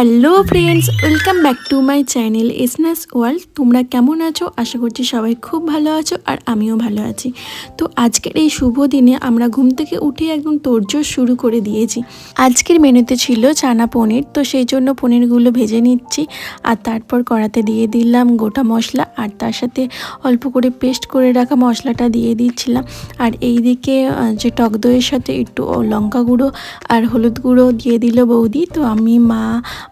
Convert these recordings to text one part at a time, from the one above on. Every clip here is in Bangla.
Hello friends, welcome back to my channel Esnas world. তোমরা কেমন আছো? আশা করছি সবাই খুব ভালো আছো আর আমিও ভালো আছি। তো আজকের এই শুভ দিনে আমরা ঘুম থেকে উঠে একদম তোড়জোড় শুরু করে দিয়েছি। আজকের মেনুতে ছিল চানা পনির, তো সেই জন্য পনিরগুলো ভেজে নিচ্ছি আর তারপর কড়াতে দিয়ে দিলাম গোটা মশলা আর তার সাথে অল্প করে পেস্ট করে রাখা মশলাটা দিয়ে দিচ্ছিলাম। আর এই দিকে যে টক দইয়ের সাথে একটু লঙ্কা গুঁড়ো আর হলুদ গুঁড়ো দিয়ে দিল বৌদি। তো আমি, মা,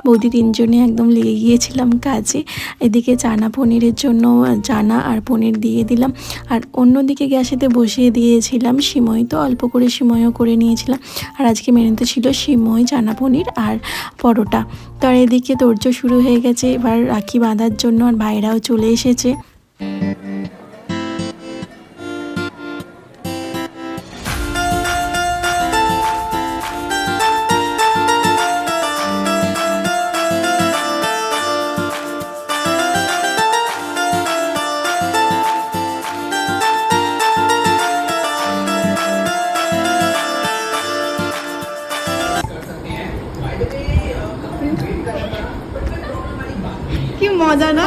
বৌদি তিনজনে একদম লেগে গিয়েছিলাম কাজে। এদিকে চানা পনিরের জন্য চানা আর পনির দিয়ে দিলাম, আর অন্যদিকে গ্যাসেতে বসিয়ে দিয়েছিলাম সিমই। তো অল্প করে সিমইও করে নিয়েছিলাম। আর আজকে মেনুতে ছিল সিমই, চানা পনির আর পরোটা। তো আর এদিকে তোড়জোড় শুরু হয়ে গেছে এবার রাখি বাঁধার জন্য, আর ভাইরাও চলে এসেছে। কি মজা না?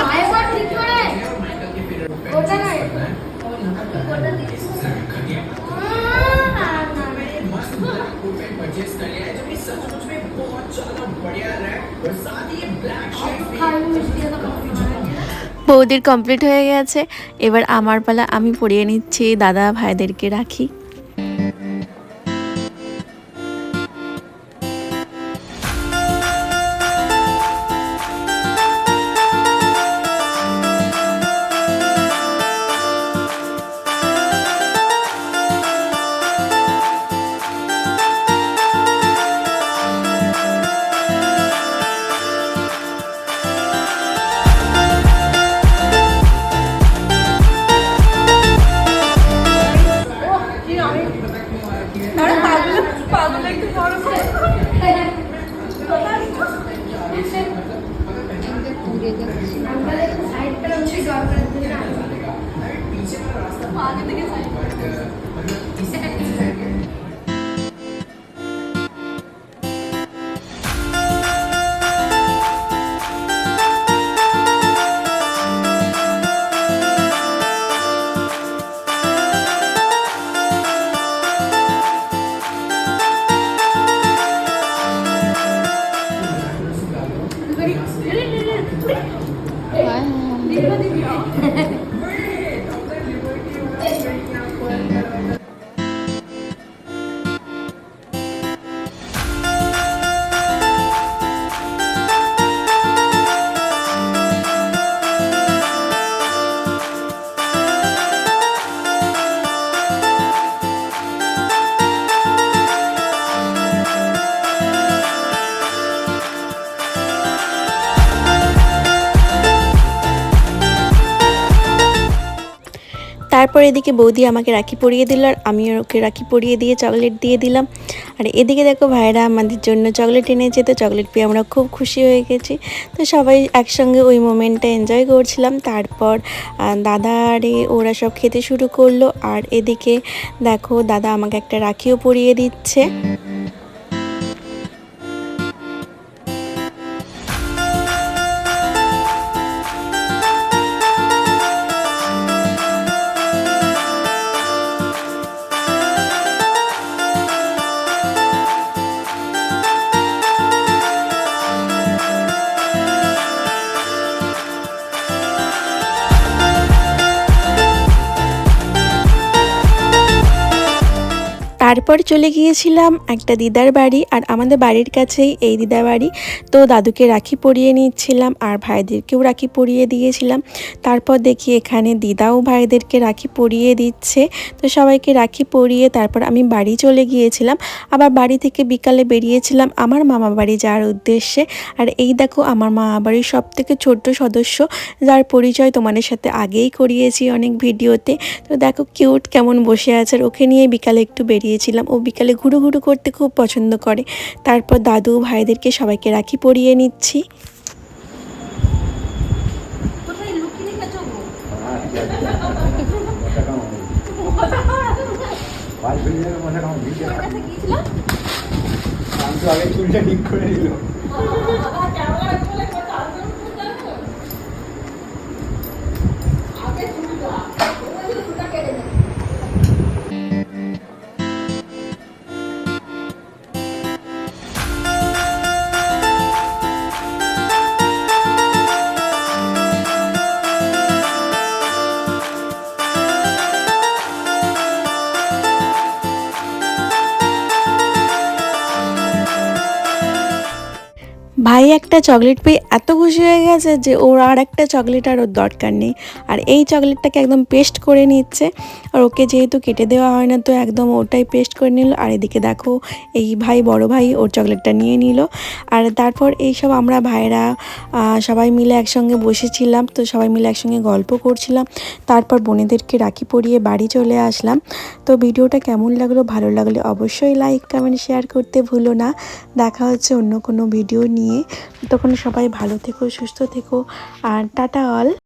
বৌদির কমপ্লিট হয়ে গেছে, এবার আমার পালা। আমি পরিয়ে নিচ্ছি দাদা ভাইদেরকে রাখি। তারপর এদিকে বৌদি আমাকে রাখি পরিয়ে দিল, আর আমি ওকে রাখি পরিয়ে দিয়ে চকলেট দিয়ে দিলাম। আর এদিকে দেখো ভাইরা আমাদের জন্য চকলেট এনেছে, তো চকলেট পেয়ে আমরা খুব খুশি হয়ে গেছি। তো সবাই একসঙ্গে ওই মোমেন্টটা এনজয় করছিলাম। তারপর দাদা আরে ওরা সব খেতে শুরু করলো, আর এদিকে দেখো দাদা আমাকে একটা রাখিও পরিয়ে দিচ্ছে। তারপর চলে গিয়েছিলাম একটা দিদার বাড়ি, আর আমাদের বাড়ির কাছেই এই দিদার বাড়ি। তো দাদুকে রাখি পরিয়ে নিচ্ছিলাম আর ভাইদেরকেও রাখি পরিয়ে দিয়েছিলাম। তারপর দেখি এখানে দিদাও ভাইদেরকে রাখি পরিয়ে দিচ্ছে। তো সবাইকে রাখি পরিয়ে তারপর আমি বাড়ি চলে গিয়েছিলাম। আবার বাড়ি থেকে বিকালে বেরিয়েছিলাম আমার মামা বাড়ি যাওয়ার উদ্দেশ্যে। আর এই দেখো আমার মামা বাড়ির সব থেকে ছোট্ট সদস্য, যার পরিচয় তোমাদের সাথে আগেই করিয়েছি অনেক ভিডিওতে। তো দেখো কিউট কেমন বসে আছে, আর ওকে নিয়ে বিকালে একটু বেরিয়েছিলাম। ও বিকালে ঘুরু ঘুরু করতে খুব পছন্দ করে। তারপর দাদু ভাইদেরকে সবাইকে রাখি পরিয়ে নিচ্ছি। আগে চুলটা ঠিক করে দিল। ভাই একটা চকলেট পেয়ে এত খুশি হয়ে গেছে যে ওর আর একটা চকলেট আর ওর দরকার নেই, আর এই চকলেটটাকে একদম পেস্ট করে নিচ্ছে। আর ওকে যেহেতু কেটে দেওয়া হয় না, তো একদম ওটাই পেস্ট করে নিল। আর এদিকে দেখো এই ভাই, বড় ভাই ওর চকলেটটা নিয়ে নিল। আর তারপর এইসব আমরা ভাইরা সবাই মিলে একসঙ্গে বসেছিলাম, তো সবাই মিলে একসঙ্গে গল্প করছিলাম। তারপর বোনেদেরকে রাখি পরিয়ে বাড়ি চলে আসলাম। তো ভিডিওটা কেমন লাগলো, ভালো লাগলে অবশ্যই লাইক কমেন্ট শেয়ার করতে ভুলো না। দেখা হচ্ছে অন্য কোনো ভিডিও নিয়ে। তখন সবাই ভালো থেকো, সুস্থ থেকো, আর টাটা অল।